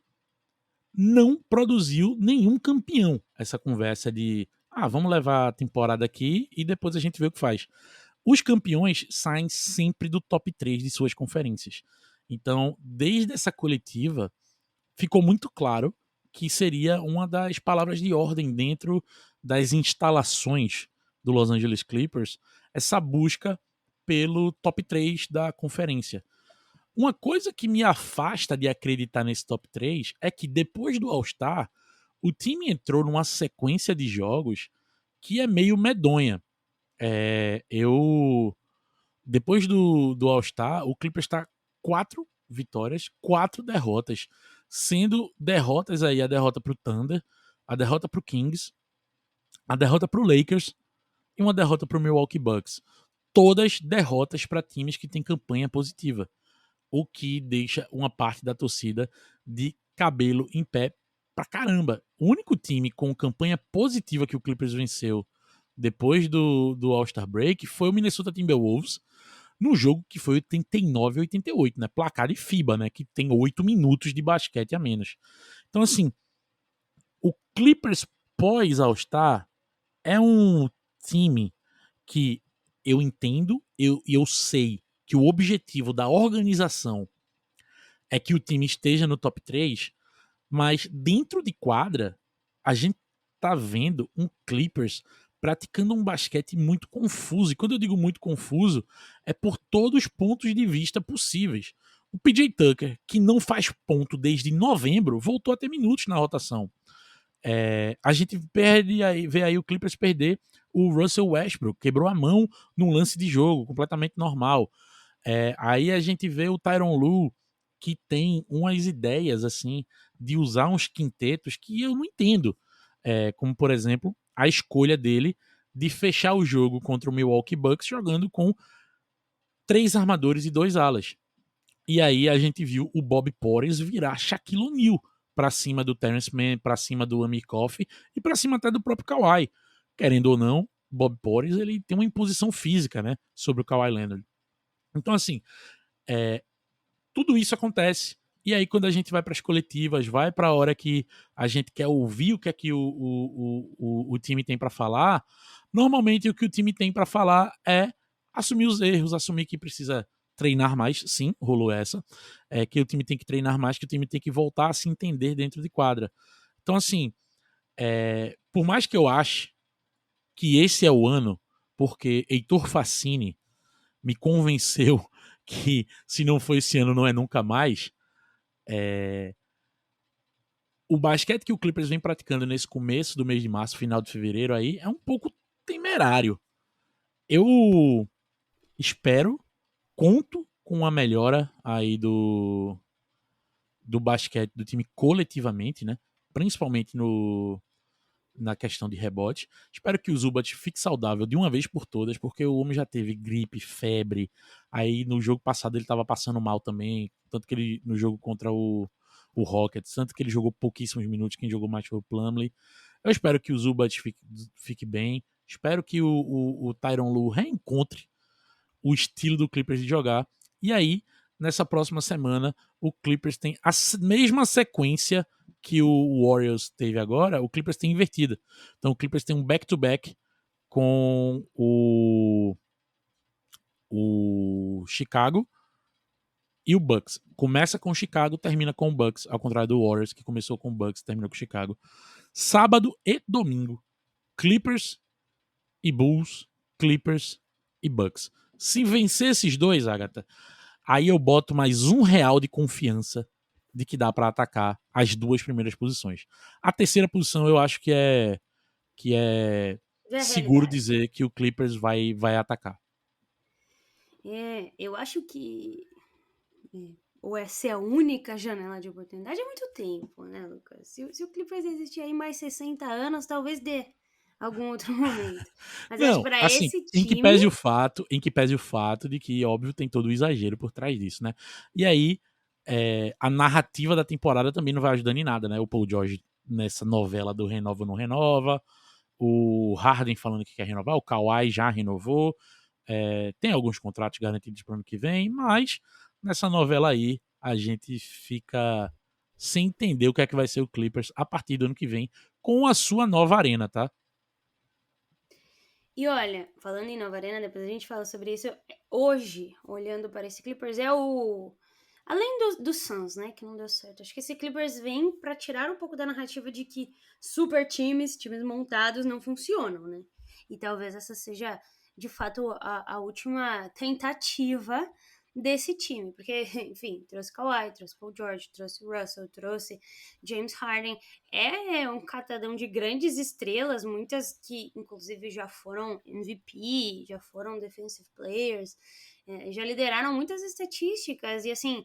não produziu nenhum campeão. Essa conversa de, vamos levar a temporada aqui e depois a gente vê o que faz. Os campeões saem sempre do top 3 de suas conferências. Então, desde essa coletiva, ficou muito claro que seria uma das palavras de ordem dentro das instalações do Los Angeles Clippers, essa busca pelo top 3 da conferência. Uma coisa que me afasta de acreditar nesse top 3 é que depois do All-Star, o time entrou numa sequência de jogos que é meio medonha. Depois do All-Star, o Clippers está 4 vitórias, 4 derrotas, sendo derrotas aí a derrota para o Thunder, a derrota para o Kings, a derrota para o Lakers e uma derrota para o Milwaukee Bucks. Todas derrotas para times que têm campanha positiva, o que deixa uma parte da torcida de cabelo em pé pra caramba. O único time com campanha positiva que o Clippers venceu depois do All-Star Break foi o Minnesota Timberwolves, num jogo que foi 89-88, né? Placar de FIBA, né? Que tem 8 minutos de basquete a menos. Então, assim, o Clippers pós-All-Star é um time que eu entendo e eu sei que o objetivo da organização é que o time esteja no top 3, mas dentro de quadra, a gente tá vendo um Clippers praticando um basquete muito confuso. E quando eu digo muito confuso, é por todos os pontos de vista possíveis. O PJ Tucker, que não faz ponto desde novembro, voltou a ter minutos na rotação. A gente vê aí o Clippers perder o Russell Westbrook, quebrou a mão num lance de jogo, completamente normal. Aí a gente vê o Tyronn Lue, que tem umas ideias assim de usar uns quintetos que eu não entendo. Como, por exemplo, a escolha dele de fechar o jogo contra o Milwaukee Bucks jogando com 3 armadores e 2 alas. E aí a gente viu o Bob Portis virar Shaquille O'Neal para cima do Terrence Mann, para cima do Amir Coffey e para cima até do próprio Kawhi. Querendo ou não, Bob Portis ele tem uma imposição física, né, sobre o Kawhi Leonard. Então, assim, tudo isso acontece. E aí, quando a gente vai para as coletivas, vai para a hora que a gente quer ouvir o que é que o time tem para falar, normalmente o que o time tem para falar é assumir os erros, assumir que precisa treinar mais. Sim, rolou essa. Que o time tem que treinar mais, que o time tem que voltar a se entender dentro de quadra. Então, assim, por mais que eu ache que esse é o ano, porque Heitor Facini me convenceu que se não for esse ano, não é nunca mais. O basquete que o Clippers vem praticando nesse começo do mês de março, final de fevereiro aí, é um pouco temerário. Eu espero, conto com uma melhora aí do basquete do time coletivamente, né? Principalmente na questão de rebote. Espero que o Zubac fique saudável de uma vez por todas, porque o homem já teve gripe, febre. Aí no jogo passado ele estava passando mal também, tanto que ele no jogo contra o Rockets, tanto que ele jogou pouquíssimos minutos, quem jogou mais foi o Plumlee. Eu espero que o Zubac fique bem. Espero que o Tyronn Lue reencontre o estilo do Clippers de jogar. E aí, nessa próxima semana, o Clippers tem a mesma sequência que o Warriors teve agora, o Clippers tem invertida. Então o Clippers tem um back-to-back com o Chicago e o Bucks. Começa com o Chicago, termina com o Bucks, ao contrário do Warriors, que começou com o Bucks, terminou com o Chicago. Sábado e domingo, Clippers e Bulls, Clippers e Bucks. Se vencer esses dois, Agatha, aí eu boto mais R$1 de confiança de que dá para atacar as 2 primeiras posições. A terceira posição eu acho que é seguro dizer que o Clippers vai atacar. Eu acho que ou essa é a única janela de oportunidade, é muito tempo, né, Lucas? Se o Clippers existir aí mais 60 anos, talvez dê algum outro momento. Mas eu acho Não, que pra assim, esse em que time... pese o fato de que, óbvio, tem todo o exagero por trás disso, né? E aí, a narrativa da temporada também não vai ajudando em nada, né? O Paul George nessa novela do renova ou não renova, o Harden falando que quer renovar, o Kawhi já renovou, tem alguns contratos garantidos para o ano que vem, mas nessa novela aí a gente fica sem entender o que é que vai ser o Clippers a partir do ano que vem com a sua nova arena, tá? E olha, falando em nova arena, depois a gente fala sobre isso. Hoje, olhando para esse Clippers, é o. Além do Suns, né, que não deu certo. Acho que esse Clippers vem para tirar um pouco da narrativa de que super times, times montados, não funcionam, né? E talvez essa seja, de fato, a última tentativa desse time. Porque, enfim, trouxe Kawhi, trouxe Paul George, trouxe Russell, trouxe James Harden. É um catadão de grandes estrelas, muitas que inclusive já foram MVP, já foram defensive players, já lideraram muitas estatísticas, e assim,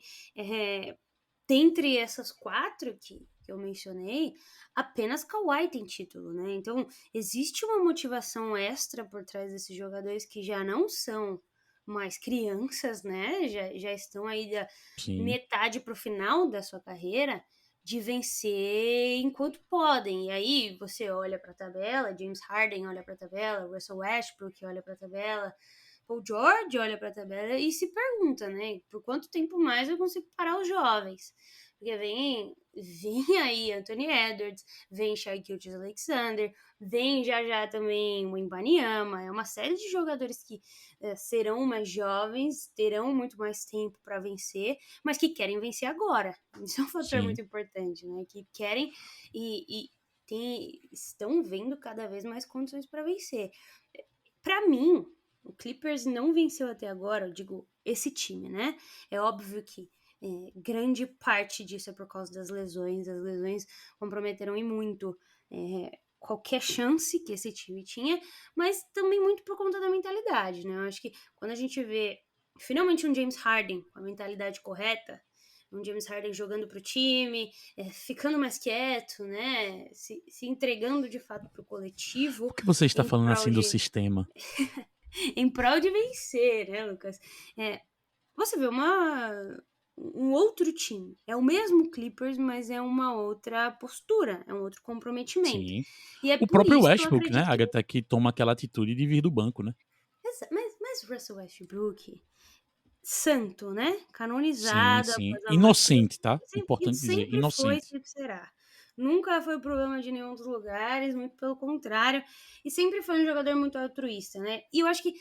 dentre essas 4 que eu mencionei, apenas Kawhi tem título, né? Então, existe uma motivação extra por trás desses jogadores que já não são mais crianças, né? Já estão aí da Sim. metade para o final da sua carreira, de vencer enquanto podem. E aí você olha para a tabela, James Harden olha para a tabela, Russell Westbrook olha para a tabela, Paul George olha para a tabela e se pergunta, né, por quanto tempo mais eu consigo parar os jovens? Porque vem aí Anthony Edwards, vem Shai Gilgeous-Alexander, vem já também o Wembanyama, é uma série de jogadores que serão mais jovens, terão muito mais tempo para vencer, mas que querem vencer agora. Isso é um fator muito importante, né? Que querem e estão vendo cada vez mais condições para vencer. Para mim, o Clippers não venceu até agora, eu digo, esse time, né? É óbvio que grande parte disso é por causa das lesões. As lesões comprometeram e muito qualquer chance que esse time tinha, mas também muito por conta da mentalidade, né? Eu acho que quando a gente vê finalmente um James Harden com a mentalidade correta, um James Harden jogando pro time, ficando mais quieto, né? Se entregando de fato pro coletivo. Por que você está em falando prol assim do de- sistema? em prol de vencer, né, Lucas? Você vê um outro time. É o mesmo Clippers, mas é uma outra postura, é um outro comprometimento. Sim. E é O por próprio isso que eu Westbrook, né, acredito. Agatha, que toma aquela atitude de vir do banco, né? Mas Russell Westbrook, santo, né? Sim, Canonizado sim. após a morte dele, Inocente, tá? Importante dizer, sempre foi e inocente. sempre será. Nunca foi problema de nenhum dos lugares, muito pelo contrário. E sempre foi um jogador muito altruísta, né? E eu acho que,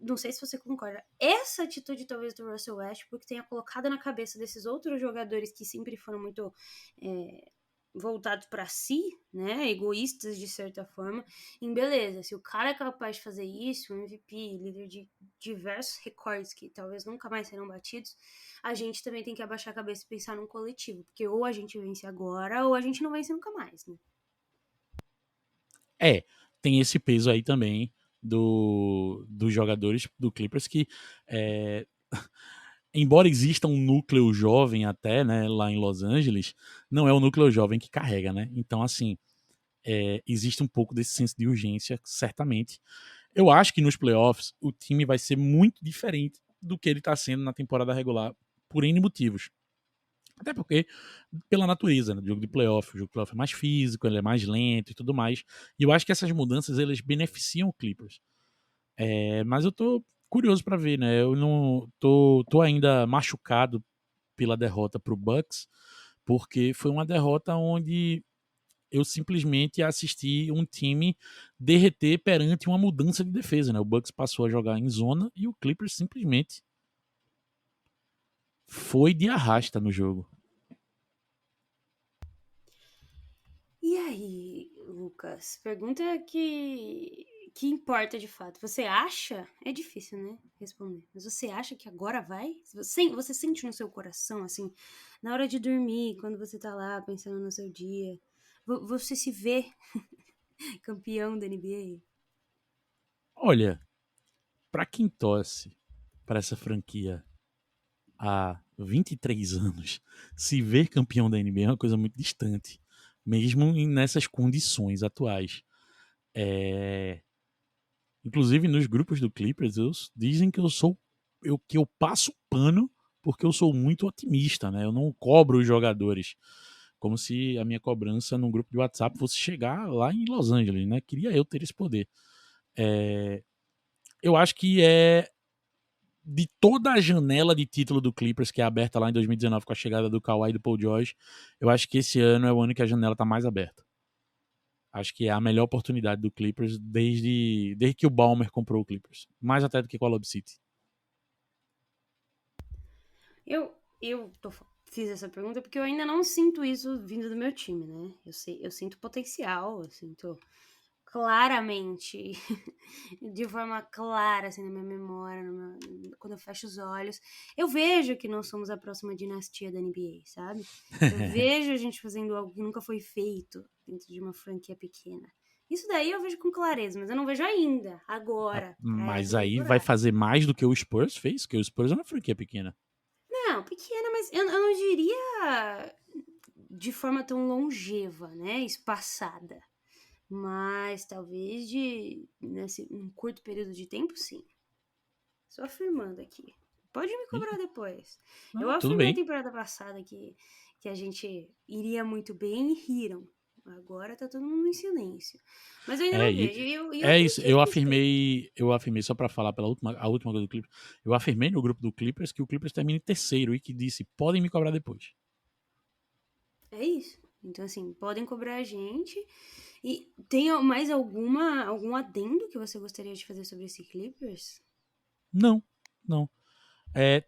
não sei se você concorda, essa atitude talvez do Russell Westbrook tenha colocado na cabeça desses outros jogadores que sempre foram muito voltados para si, né, egoístas de certa forma, em beleza, se o cara é capaz de fazer isso, um MVP, líder de diversos recordes que talvez nunca mais serão batidos, a gente também tem que abaixar a cabeça e pensar num coletivo, porque ou a gente vence agora ou a gente não vence nunca mais, né? Tem esse peso aí também dos jogadores do Clippers que, embora exista um núcleo jovem até, né, lá em Los Angeles, não é o núcleo jovem que carrega, né? Então, assim, existe um pouco desse senso de urgência, certamente. Eu acho que nos playoffs o time vai ser muito diferente do que ele está sendo na temporada regular, por N motivos. Até porque, pela natureza, né, do jogo de playoff, o jogo de playoff é mais físico, ele é mais lento e tudo mais. E eu acho que essas mudanças elas beneficiam o Clippers. Mas eu tô curioso para ver, né? Eu não tô ainda machucado pela derrota pro Bucks, porque foi uma derrota onde eu simplesmente assisti um time derreter perante uma mudança de defesa, né? O Bucks passou a jogar em zona e o Clippers simplesmente foi de arrasta no jogo. E aí, Lucas, pergunta que importa de fato. Você acha? É difícil, né? Responder. Mas você acha que agora vai? Você sente no seu coração, assim, na hora de dormir, quando você tá lá pensando no seu dia, você se vê campeão da NBA? Olha, para quem torce para essa franquia há 23 anos, se ver campeão da NBA é uma coisa muito distante, mesmo nessas condições atuais. Inclusive nos grupos do Clippers, dizem que que eu passo pano porque eu sou muito otimista, né? Eu não cobro os jogadores, como se a minha cobrança num grupo de WhatsApp fosse chegar lá em Los Angeles, né? Queria eu ter esse poder. Eu acho que de toda a janela de título do Clippers, que é aberta lá em 2019 com a chegada do Kawhi e do Paul George, eu acho que esse ano é o ano que a janela tá mais aberta. Acho que é a melhor oportunidade do Clippers desde que o Ballmer comprou o Clippers. Mais até do que com a Lob City. Fiz essa pergunta porque eu ainda não sinto isso vindo do meu time, né? Eu sinto potencial, eu sinto claramente, de forma clara, assim, na minha memória, quando eu fecho os olhos, eu vejo que nós somos a próxima dinastia da NBA, sabe? Eu vejo a gente fazendo algo que nunca foi feito dentro de uma franquia pequena. Isso daí eu vejo com clareza, mas eu não vejo ainda, agora, pra Mas essa aí vai temporada. fazer mais do que o Spurs fez, porque o Spurs é uma franquia pequena. Não, pequena, mas eu não diria de forma tão longeva, né? Espaçada. Mas talvez nesse um curto período de tempo, sim. Só afirmando aqui. Pode me E, cobrar depois. Eu não, tudo afirmei a bem. temporada passada que a gente iria muito bem e riram. Agora tá todo mundo em silêncio. Mas eu ainda É, não vejo. E eu é isso. acredito que esteja. Eu afirmei só pra falar a última coisa do Clippers. Eu afirmei no grupo do Clippers que o Clippers termina em terceiro e que disse, podem me cobrar depois. É isso. Então, assim, podem cobrar a gente. E tem mais algum adendo que você gostaria de fazer sobre esse Clippers? Não, não.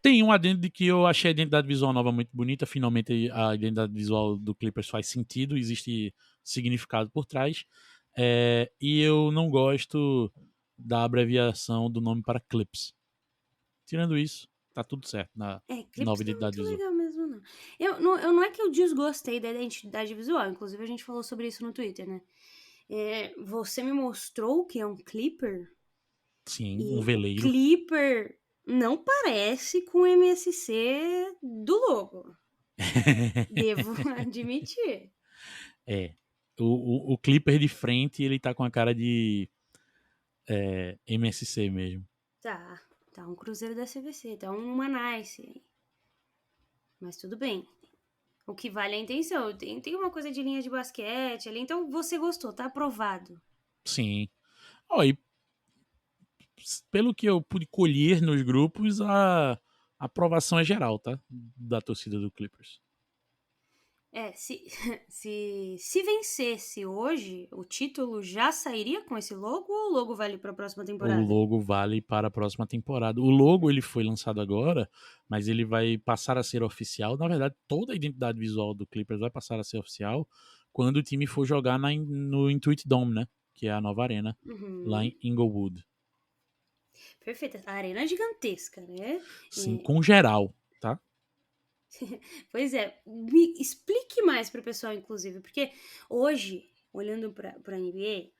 Tem um adendo de que eu achei a identidade visual nova muito bonita. Finalmente a identidade visual do Clippers faz sentido, existe significado por trás. E eu não gosto da abreviação do nome para Clips. Tirando isso, tá tudo certo na nova Clipes não é identidade muito visual. legal mesmo, não. Não é que eu desgostei da identidade visual, inclusive a gente falou sobre isso no Twitter, né? Você me mostrou que é um Clipper Sim, um e o veleiro. Clipper não parece com o MSC do logo. Devo admitir. É. O Clipper de frente, ele tá com a cara de MSC mesmo. Tá um Cruzeiro da CVC, tá uma Nice aí. Mas tudo bem. O que vale é a intenção. Tem uma coisa de linha de basquete ali, então você gostou, tá aprovado. Sim. Ó, e pelo que eu pude colher nos grupos, a aprovação é geral, tá? Da torcida do Clippers. Se, se vencesse hoje, o título já sairia com esse logo ou o logo vale para a próxima O temporada? logo vale para a próxima temporada. O logo ele foi lançado agora, mas ele vai passar a ser oficial. Na verdade, toda a identidade visual do Clippers vai passar a ser oficial quando o time for jogar no Intuit Dome, né? Que é a nova arena lá Uhum. em Inglewood. Perfeito. A arena é gigantesca, né? Sim, É, com geral, tá? pois é, me explique mais para o pessoal, inclusive, porque hoje, olhando para a NBA,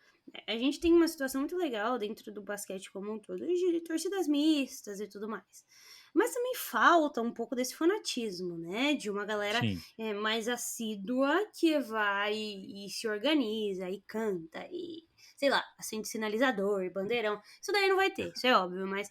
a gente tem uma situação muito legal dentro do basquete como um todo, de torcidas mistas e tudo mais. Mas também falta um pouco desse fanatismo, né? De uma galera Sim. mais assídua que vai e se organiza e canta e, sei lá, acende sinalizador, bandeirão. Isso daí não vai ter, isso é óbvio, mas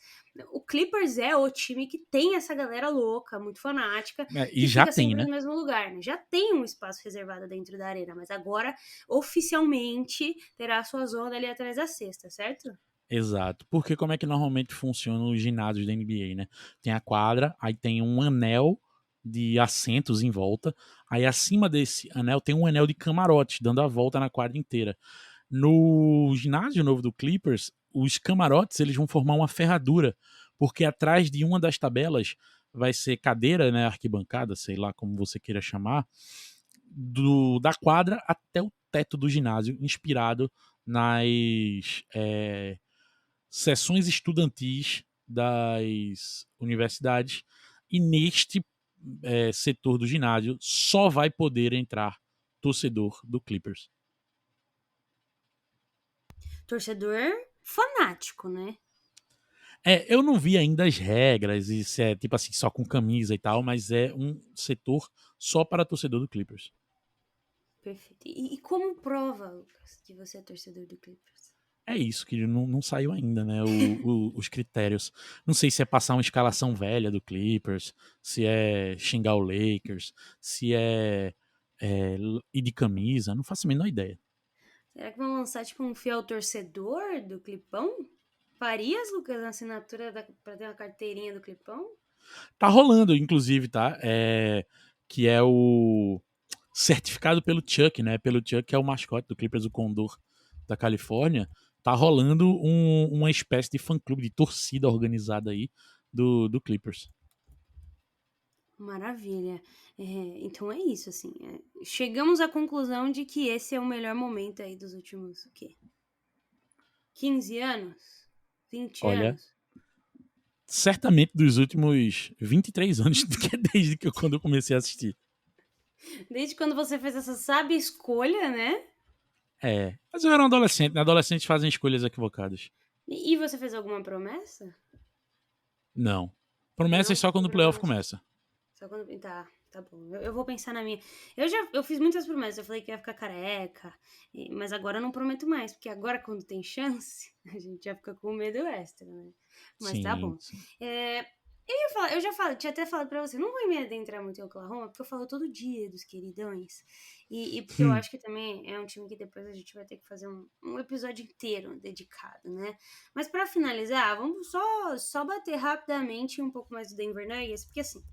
o Clippers é o time que tem essa galera louca, muito fanática, E que já fica tem, sempre né? no mesmo lugar, né? Já tem um espaço reservado dentro da arena, mas agora oficialmente terá a sua zona ali atrás da cesta, certo? Exato. Porque como é que normalmente funcionam os ginásios da NBA, né? Tem a quadra, aí tem um anel de assentos em volta, aí acima desse anel tem um anel de camarotes, dando a volta na quadra inteira. No ginásio novo do Clippers, os camarotes eles vão formar uma ferradura, porque atrás de uma das tabelas vai ser cadeira, né, arquibancada, sei lá como você queira chamar, da quadra até o teto do ginásio, inspirado nas sessões estudantis das universidades, e neste setor do ginásio só vai poder entrar torcedor do Clippers. Torcedor fanático, né? Eu não vi ainda as regras, e se é tipo assim, só com camisa e tal, mas é um setor só para torcedor do Clippers. Perfeito. E como prova, Lucas, que você é torcedor do Clippers? É isso, que não saiu ainda, né? Os critérios. Não sei se é passar uma escalação velha do Clippers, se é xingar o Lakers, se ir de camisa, não faço a menor ideia. Será que vão lançar tipo um fiel torcedor do Clipão? toparias, Lucas, na assinatura pra ter uma carteirinha do Clipão? Tá rolando, inclusive, tá? Que é o certificado pelo Chuck, né? Pelo Chuck, que é o mascote do Clippers, o Condor da Califórnia. Tá rolando uma espécie de fã-clube, de torcida organizada aí do Clippers. Maravilha. Então é isso, assim. Chegamos à conclusão de que esse é o melhor momento aí dos últimos, o quê? 15 anos? 20 Olha, anos? certamente dos últimos 23 anos, que é desde que quando eu comecei a assistir. Desde quando você fez essa sábia escolha, né? Mas eu era um adolescente, né? Adolescentes fazem escolhas equivocadas. E você fez alguma promessa? Não. Promessas Não? só quando o playoff começa. Só quando. Tá bom. Eu vou pensar na minha. Eu fiz muitas promessas. Eu falei que ia ficar careca. Mas agora eu não prometo mais. Porque agora, quando tem chance, a gente já fica com medo extra, né? Mas tá bom. Sim. Eu já falei, tinha até falado pra você, não vou me adentrar muito em Oklahoma, porque eu falo todo dia dos queridões. E porque eu acho que também é um time que depois a gente vai ter que fazer um episódio inteiro dedicado, né? Mas pra finalizar, vamos só bater rapidamente um pouco mais do Denver Nuggets, porque assim,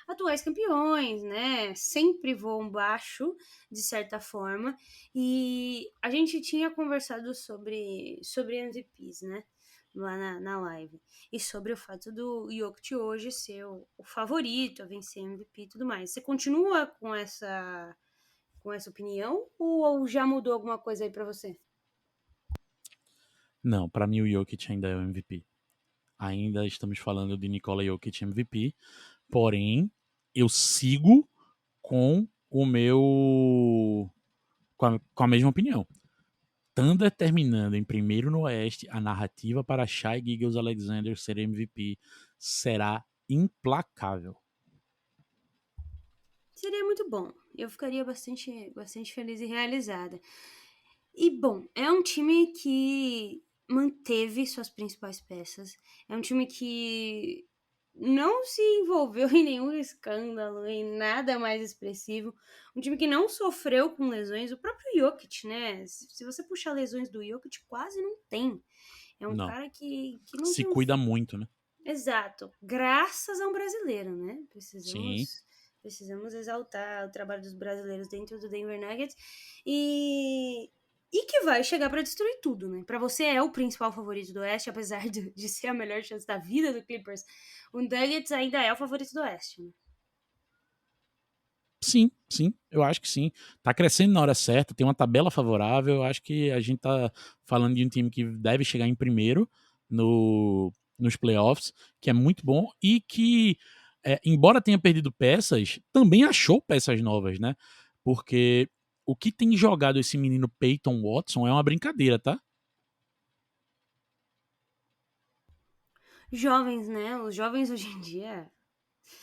atuais campeões, né? Sempre voam baixo, de certa forma. E a gente tinha conversado sobre MVPs, né? Lá na live. E sobre o fato do Jokic hoje ser o favorito a vencer MVP e tudo mais. Você continua com essa opinião ou já mudou alguma coisa aí pra você? Não, pra mim o Jokic ainda é o MVP. Ainda estamos falando de Nikola Jokic MVP, porém eu sigo com o meu com a mesma opinião. Thunder terminando em primeiro no Oeste, a narrativa para Shai Gilgeous-Alexander ser MVP será implacável. Seria muito bom. Eu ficaria bastante feliz e realizada. E, bom, é um time que manteve suas principais peças. É um time que não se envolveu em nenhum escândalo, em nada mais expressivo. Um time que não sofreu com lesões. O próprio Jokic, né? Se você puxar lesões do Jokic, quase não tem. É um Não. cara que não Se tem cuida muito, né? Exato. Graças a um brasileiro, né? Sim. Precisamos exaltar o trabalho dos brasileiros dentro do Denver Nuggets e que vai chegar pra destruir tudo, né? Pra você é o principal favorito do Oeste, apesar de ser a melhor chance da vida do Clippers, o Nuggets ainda é o favorito do Oeste, né? Sim, eu acho que sim. Tá crescendo na hora certa, tem uma tabela favorável. Eu acho que a gente tá falando de um time que deve chegar em primeiro nos playoffs, que é muito bom e que, embora tenha perdido peças, também achou peças novas, né? Porque o que tem jogado esse menino Peyton Watson é uma brincadeira, tá? Jovens, né? Os jovens hoje em dia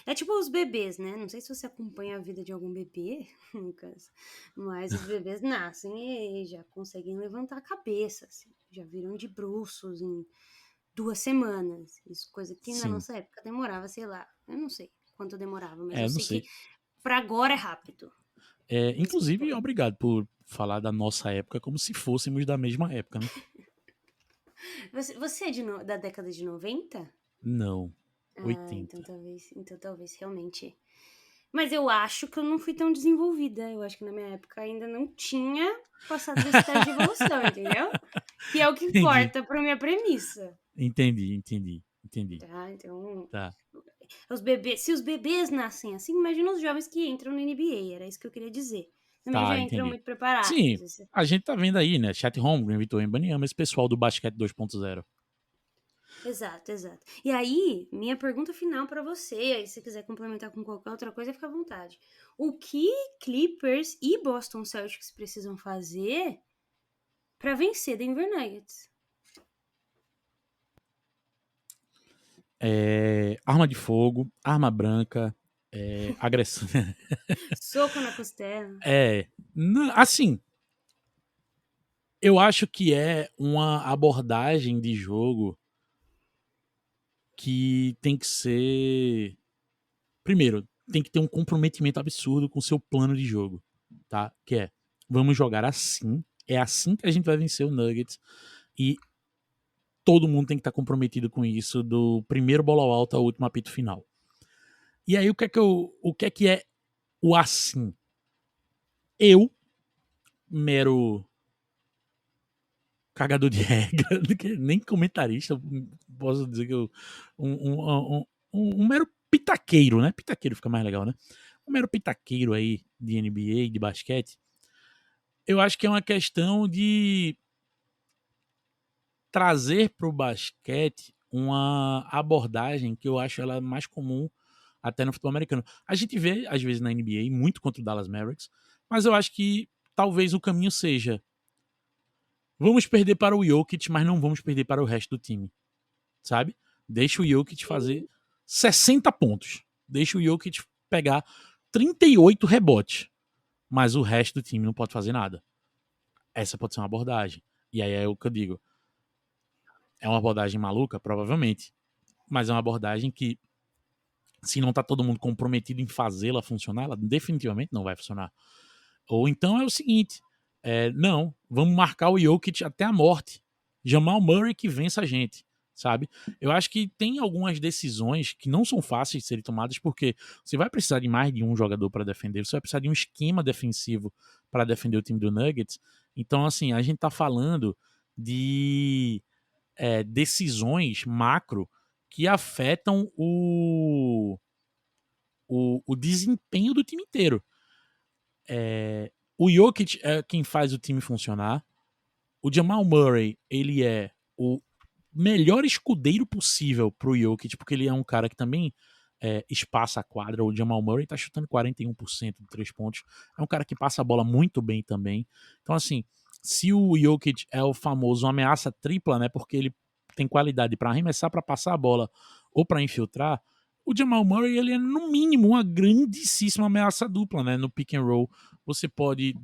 é tipo os bebês, né? Não sei se você acompanha a vida de algum bebê, Lucas, mas os bebês nascem e já conseguem levantar a cabeça, assim, já viram de bruços em 2 semanas. Isso, coisa que na Sim. nossa época demorava, sei lá, eu não sei quanto demorava, mas eu Não sei sei. que pra agora é rápido. Inclusive, obrigado por falar da nossa época como se fôssemos da mesma época, né? Você é da década de 90? Não. Ah, 80. então talvez realmente. Mas eu acho que eu não fui tão desenvolvida. Eu acho que na minha época ainda não tinha passado desse estágio de evolução, entendeu? Que é o que Entendi. importa pra minha premissa. Entendi. Tá, então. Tá. Se os bebês nascem assim, imagina os jovens que entram no NBA. Era isso que eu queria dizer. Também já entram Entendi. muito preparados. Sim, a gente tá vendo aí, né? Chat Holmgren, Vitor Wembanyama, esse pessoal do basquete 2.0. Exato. E aí, minha pergunta final pra você, aí se você quiser complementar com qualquer outra coisa, fica à vontade. O que Clippers e Boston Celtics precisam fazer pra vencer Denver Nuggets? Arma de fogo, arma branca, agressão. Soco na costela. Assim, eu acho que é uma abordagem de jogo que tem que ser. Primeiro, tem que ter um comprometimento absurdo com o seu plano de jogo, tá? Que vamos jogar assim, é assim que a gente vai vencer o Nuggets. E todo mundo tem que estar comprometido com isso, do primeiro bola alta ao último apito final. E aí, o que é o assim? Eu, mero cagador de regra, nem comentarista, posso dizer que eu. Um mero pitaqueiro, né? Pitaqueiro fica mais legal, né? Um mero pitaqueiro aí de NBA, de basquete. Eu acho que é uma questão de trazer para o basquete uma abordagem que eu acho ela mais comum até no futebol americano. A gente vê, às vezes, na NBA, muito contra o Dallas Mavericks, mas eu acho que talvez o caminho seja: vamos perder para o Jokic, mas não vamos perder para o resto do time, sabe? Deixa o Jokic fazer 60 pontos. Deixa o Jokic pegar 38 rebotes, mas o resto do time não pode fazer nada. Essa pode ser uma abordagem. E aí é o que eu digo. É uma abordagem maluca? Provavelmente. Mas é uma abordagem que, se não tá todo mundo comprometido em fazê-la funcionar, ela definitivamente não vai funcionar. Ou então é o seguinte: não, vamos marcar o Jokic até a morte. Jamal Murray que vença a gente, sabe? Eu acho que tem algumas decisões que não são fáceis de serem tomadas, porque você vai precisar de mais de um jogador para defender, você vai precisar de um esquema defensivo para defender o time do Nuggets. Então, assim, a gente tá falando de decisões macro que afetam o desempenho do time inteiro. O Jokic é quem faz o time funcionar. O Jamal Murray, ele é o melhor escudeiro possível pro Jokic, porque ele é um cara que também espaça a quadra. O Jamal Murray tá chutando 41% de 3 pontos. É um cara que passa a bola muito bem também. Então, assim, se o Jokic é o famoso ameaça tripla, né, porque ele tem qualidade para arremessar, para passar a bola ou para infiltrar, o Jamal Murray, ele é no mínimo uma grandíssima ameaça dupla, né, no pick and roll. Você pode,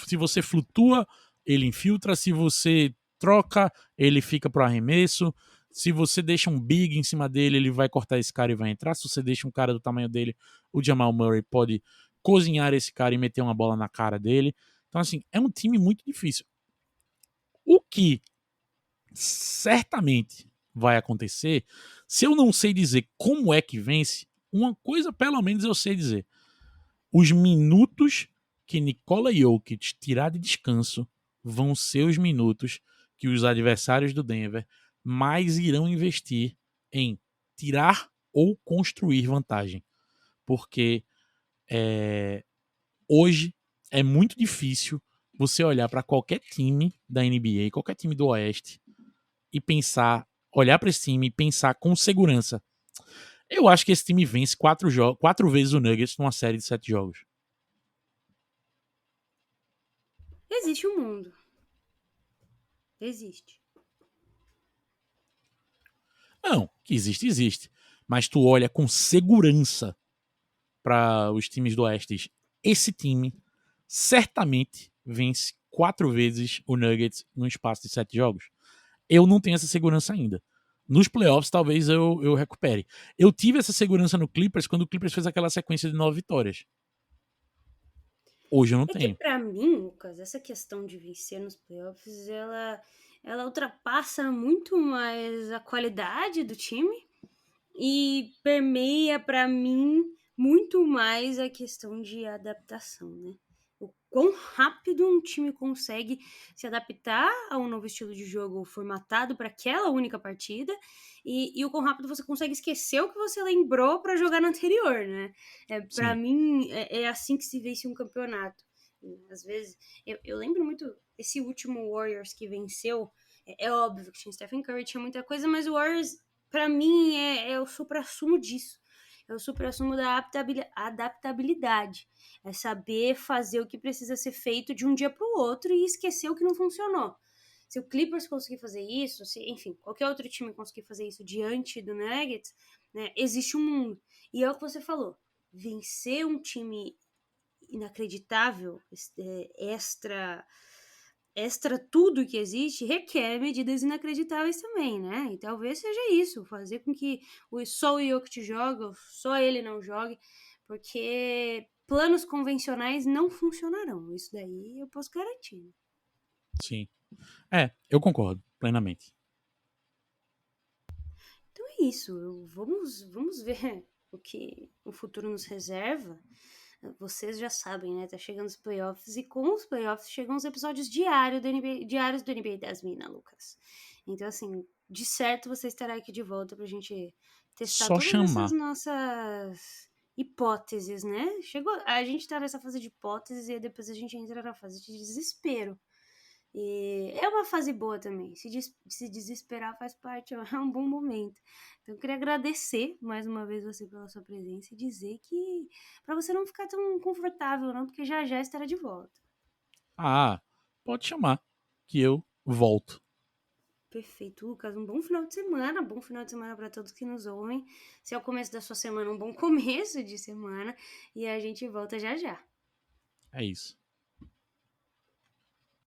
se você flutua, ele infiltra, se você troca, ele fica pro arremesso. Se você deixa um big em cima dele, ele vai cortar esse cara e vai entrar. Se você deixa um cara do tamanho dele, o Jamal Murray pode cozinhar esse cara e meter uma bola na cara dele. Então, assim, é um time muito difícil. O que certamente vai acontecer, se eu não sei dizer como é que vence, uma coisa pelo menos eu sei dizer: os minutos que Nikola Jokic tirar de descanso vão ser os minutos que os adversários do Denver mais irão investir em tirar ou construir vantagem. Porque hoje é muito difícil você olhar para qualquer time da NBA, qualquer time do Oeste, e pensar, olhar para esse time e pensar com segurança: eu acho que esse time vence 4 vezes o Nuggets numa série de 7 jogos. Existe um mundo. Existe. Não, que existe. Mas tu olha com segurança para os times do Oeste. Esse time certamente vence 4 vezes o Nuggets no espaço de 7 jogos. Eu não tenho essa segurança ainda. Nos playoffs, talvez eu recupere. Eu tive essa segurança no Clippers quando o Clippers fez aquela sequência de 9 vitórias. Hoje eu não É que tenho. pra mim, Lucas, essa questão de vencer nos playoffs, ela ultrapassa muito mais a qualidade do time e permeia pra mim muito mais a questão de adaptação, né? O quão rápido um time consegue se adaptar a um novo estilo de jogo formatado para aquela única partida e o quão rápido você consegue esquecer o que você lembrou para jogar no anterior, né? Para Sim. mim, é assim que se vence um campeonato. Às vezes, eu lembro muito esse último Warriors que venceu. É óbvio que tinha Stephen Curry, tinha muita coisa, mas o Warriors, pra mim, é o supra-sumo disso. É o supra-sumo da adaptabilidade. É saber fazer o que precisa ser feito de um dia para o outro e esquecer o que não funcionou. Se o Clippers conseguir fazer isso, enfim, qualquer outro time conseguir fazer isso diante do Nuggets, né, existe um mundo. E é o que você falou. Vencer um time inacreditável, extra tudo que existe, requer medidas inacreditáveis também, né? E talvez seja isso, fazer com que só o Jokic jogue, só ele não jogue, porque planos convencionais não funcionarão. Isso daí eu posso garantir. Sim. Eu concordo plenamente. isso. Vamos ver o que o futuro nos reserva. Vocês já sabem, né? Tá chegando os playoffs e com os playoffs chegam os episódios diários do NBA das Minas, Lucas. Então, assim, de certo você estará aqui de volta pra gente testar Só todas essas chamar. nossas hipóteses, né? A gente tá nessa fase de hipóteses e depois a gente entra na fase de desespero. E é uma fase boa também. Se desesperar faz parte, é um bom momento. Então, eu queria agradecer mais uma vez você pela sua presença e dizer que para você não ficar tão confortável, não, porque já já estará de volta. Ah, pode chamar, que eu volto. Perfeito, Lucas. Um bom final de semana. Bom final de semana para todos que nos ouvem. Se é o começo da sua semana, um bom começo de semana. E a gente volta já já. É isso.